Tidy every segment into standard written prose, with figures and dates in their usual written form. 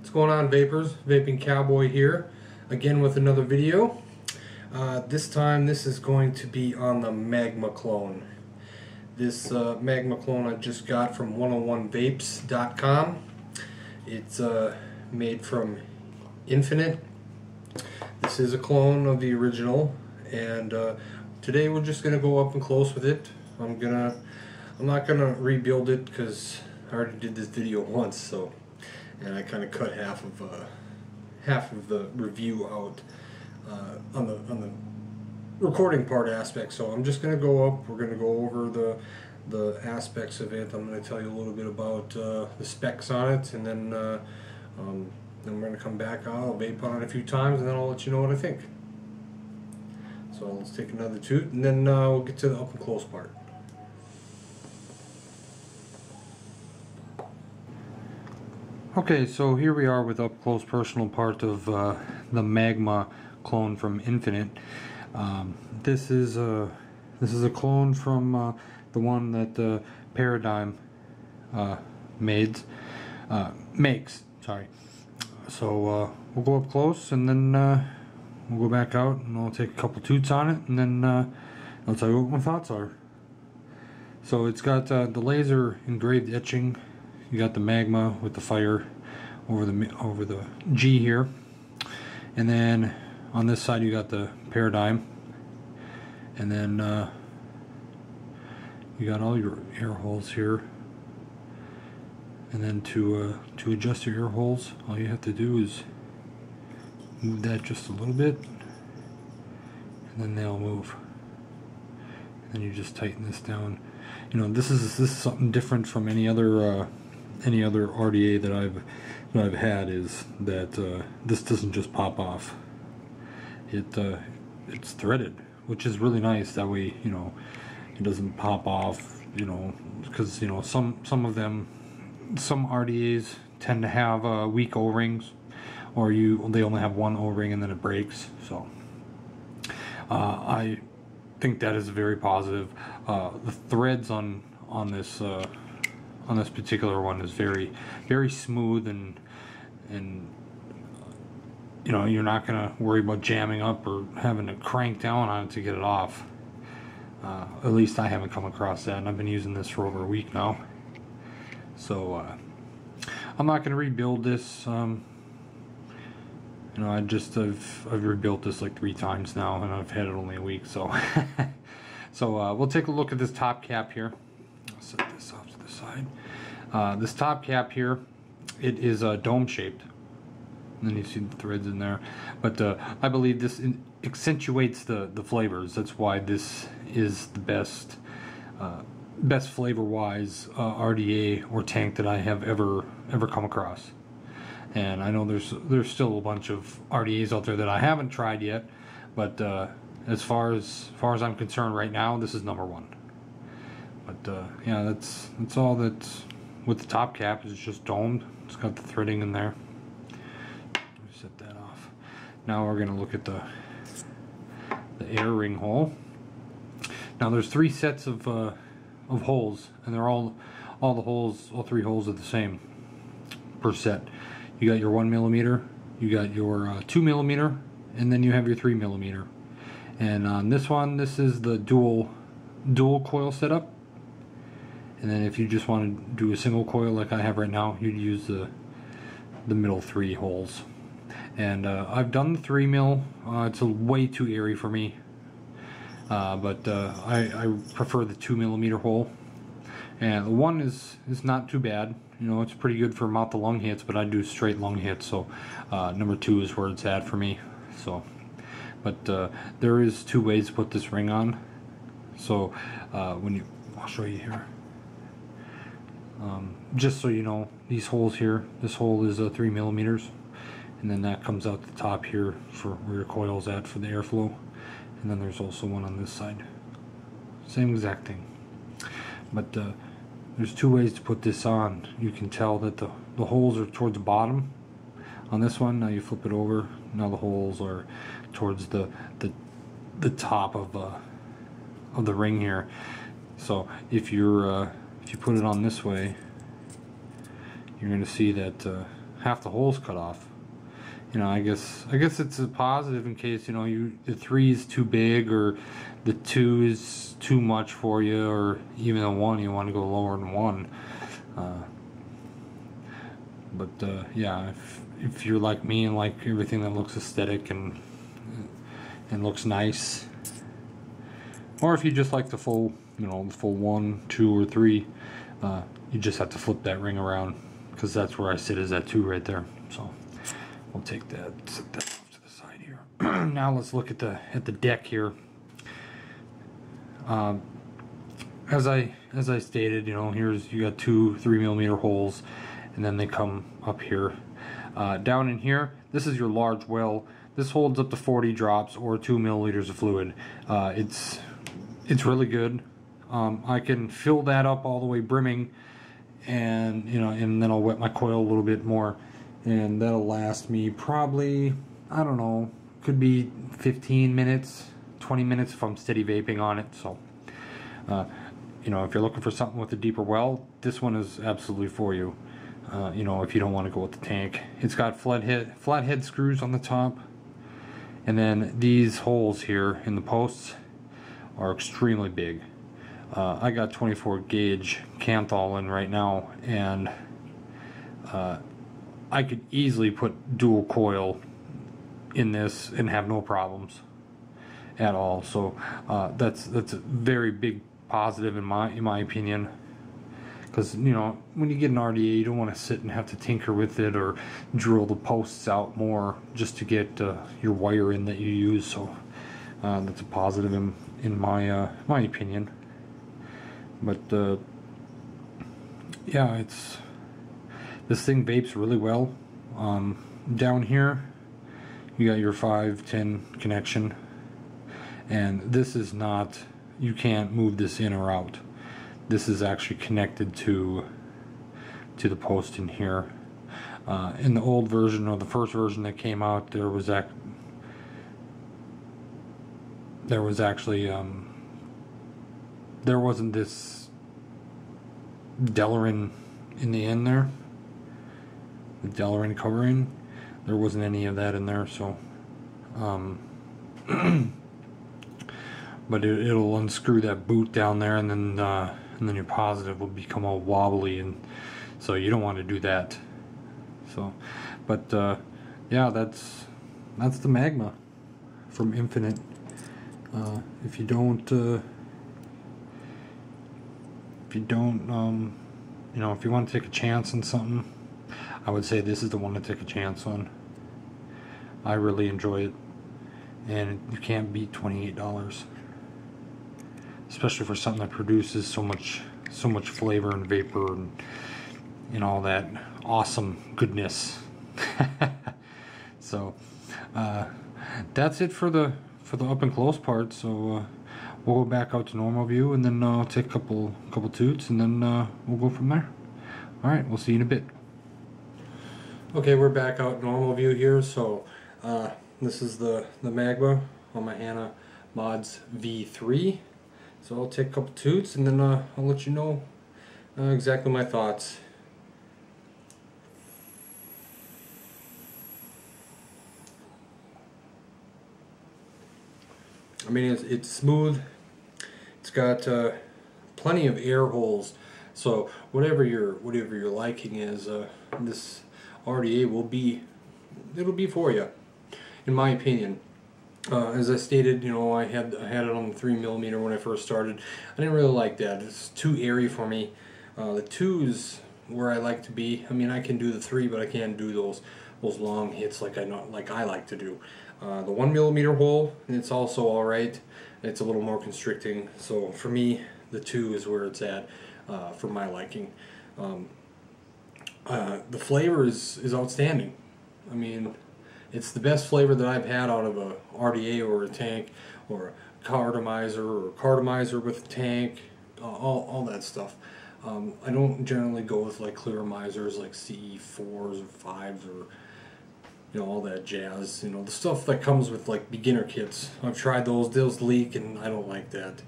What's going on, vapors? Vaping Cowboy here, again with another video. This time this is going to be on the Magma clone. This Magma clone I just got from 101vapes.com. It's made from Infinite. This is a clone of the original, and today we're just gonna go up and close with it. I'm not gonna rebuild it because I already did this video once, and I kind of cut half of the review out on the recording part aspect. So I'm just going to go up. We're going to go over the aspects of it. I'm going to tell you a little bit about the specs on it, and then we're going to come back. I'll vape on it a few times, and then I'll let you know what I think. So let's take another toot, and then we'll get to the up and close part. Okay, so here we are with up close personal part of the Magma clone from Infinite. This is a clone from the one that Paradigm makes. Sorry. So we'll go up close, and then we'll go back out, and I'll take a couple toots on it, and then I'll tell you what my thoughts are. So it's got the laser engraved etching. You got the Magma with the fire over the G here, and then on this side you got the Paradigm, and then you got all your air holes here. And then to adjust your air holes, all you have to do is move that just a little bit, and then they'll move. And then you just tighten this down. You know, this is something different from any other RDA that I've had, is that this doesn't just pop off. It's threaded, which is really nice. That way, you know, it doesn't pop off. You know, because you know some RDAs tend to have weak O-rings, or they only have one O-ring and then it breaks. So I think that is very positive. The threads on this particular one is very, very smooth, and you know, you're not gonna worry about jamming up or having to crank down on it to get it off. At least I haven't come across that, and I've been using this for over a week now. So I'm not gonna rebuild this. You know, I've rebuilt this like 3 times now, and I've had it only a week. So so we'll take a look at this top cap here. I'll set this off to the side. This top cap here, it is dome shaped, and then you see the threads in there. But I believe this accentuates the flavors. That's why this is the best flavor wise RDA or tank that I have ever come across. And I know there's still a bunch of RDAs out there that I haven't tried yet, but as far as I'm concerned right now, this is number 1. But yeah, that's all that's with the top cap. Is just domed. It's got the threading in there. Set that off. Now we're gonna look at the air ring hole. Now there's 3 sets of holes, and they're all 3 holes are the same per set. You got your 1mm, you got your 2mm, and then you have your 3mm. And on this one, this is the dual coil setup. And then if you just want to do a single coil like I have right now, you'd use the middle 3 holes. And I've done the 3mm. It's way too airy for me, but I prefer the 2mm hole. And the 1 is not too bad. You know, it's pretty good for mouth to lung hits, but I do straight lung hits, so number 2 is where it's at for me. So, but there is 2 ways to put this ring on. So I'll show you here. Just so you know, these holes here, this hole is 3mm, and then that comes out the top here for where your coil's at for the airflow. And then there's also one on this side. Same exact thing. But there's 2 ways to put this on. You can tell that the holes are towards the bottom on this one. Now you flip it over. Now the holes are towards the top of the ring here. So if you put it on this way, you're going to see that the holes cut off. You know, I guess it's a positive in case, you know, the 3 is too big, or the 2 is too much for you, or even the 1, you want to go lower than 1. Yeah, if you're like me and like everything that looks aesthetic and looks nice, or if you just like the full, you know, the full 1, 2, or 3, you just have to flip that ring around, because that's where I sit, is that 2 right there. So we'll take that, set that off to the side here. Now let's look at the deck here. As I stated, you know, you got 2 3mm holes, and then they come up here. Down in here, this is your large well. This holds up to 40 drops or 2 milliliters of fluid. It's really good. I can fill that up all the way brimming, and you know, and then I'll wet my coil a little bit more, and that'll last me probably, I don't know, could be 15 minutes, 20 minutes if I'm steady vaping on it. So you know, if you're looking for something with a deeper well, this one is absolutely for you. You know, if you don't want to go with the tank. It's got flathead screws on the top, and then these holes here in the posts are extremely big. I got 24 gauge Canthal in right now, and I could easily put dual coil in this and have no problems at all. So that's a very big positive in my opinion, because you know, when you get an RDA, you don't want to sit and have to tinker with it or drill the posts out more just to get your wire in that you use. So that's a positive in my opinion. But yeah, this thing vapes really well. Down here you got your 5-10 connection, and this is not, you can't move this in or out. This is actually connected to the post in here. In the old version, or the first version that came out, there was actually there wasn't this Delrin in the end there, the Delrin covering. There wasn't any of that in there, so but it'll unscrew that boot down there, and then your positive will become all wobbly, and so you don't want to do that. So, but yeah, that's the Magma from Infinite. If you don't you know, if you want to take a chance on something, I would say this is the one to take a chance on. I really enjoy it, and you can't beat $28, especially for something that produces so much flavor and vapor and all that awesome goodness. So that's it for the up and close part. So we'll go back out to normal view, and then take a couple toots, and then we'll go from there. All right, we'll see you in a bit. Okay, we're back out normal view here. So this is the Magma on my Hannah Mods V3. So I'll take a couple toots, and then I'll let you know exactly my thoughts. I mean, it's smooth. It's got plenty of air holes. So whatever your liking is, this RDA it'll be for you, in my opinion. As I stated, you know, I had it on the 3mm when I first started. I didn't really like that. It's too airy for me. The 2 is where I like to be. I mean, I can do the 3, but I can't do those long hits like I like to do. The 1mm hole, it's also all right. It's a little more constricting. So for me, the 2 is where it's at for my liking. The flavor is outstanding. I mean, it's the best flavor that I've had out of a RDA or a tank, or a cartomizer with a tank, all that stuff. I don't generally go with like clearomizers like CE4s or 5s, or you know, all that jazz. You know, the stuff that comes with like beginner kits. I've tried those leak, and I don't like that.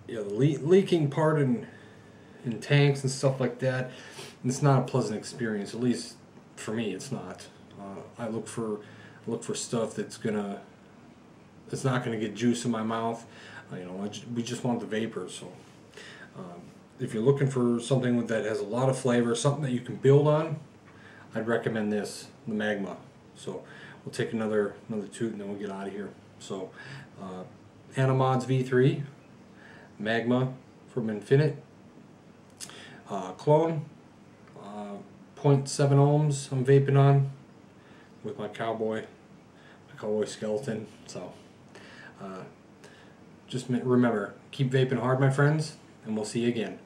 Yeah, the leaking part in in tanks and stuff like that. And it's not a pleasant experience. At least for me, it's not. I look for stuff that's not gonna get juice in my mouth. We just want the vapors. So if you're looking for something that has a lot of flavor, something that you can build on, I'd recommend this, the Magma. So we'll take another toot and then we'll get out of here. So Animods V3, Magma from Infinite, clone, 0.7 ohms I'm vaping on with my cowboy skeleton. So just remember, keep vaping hard, my friends, and we'll see you again.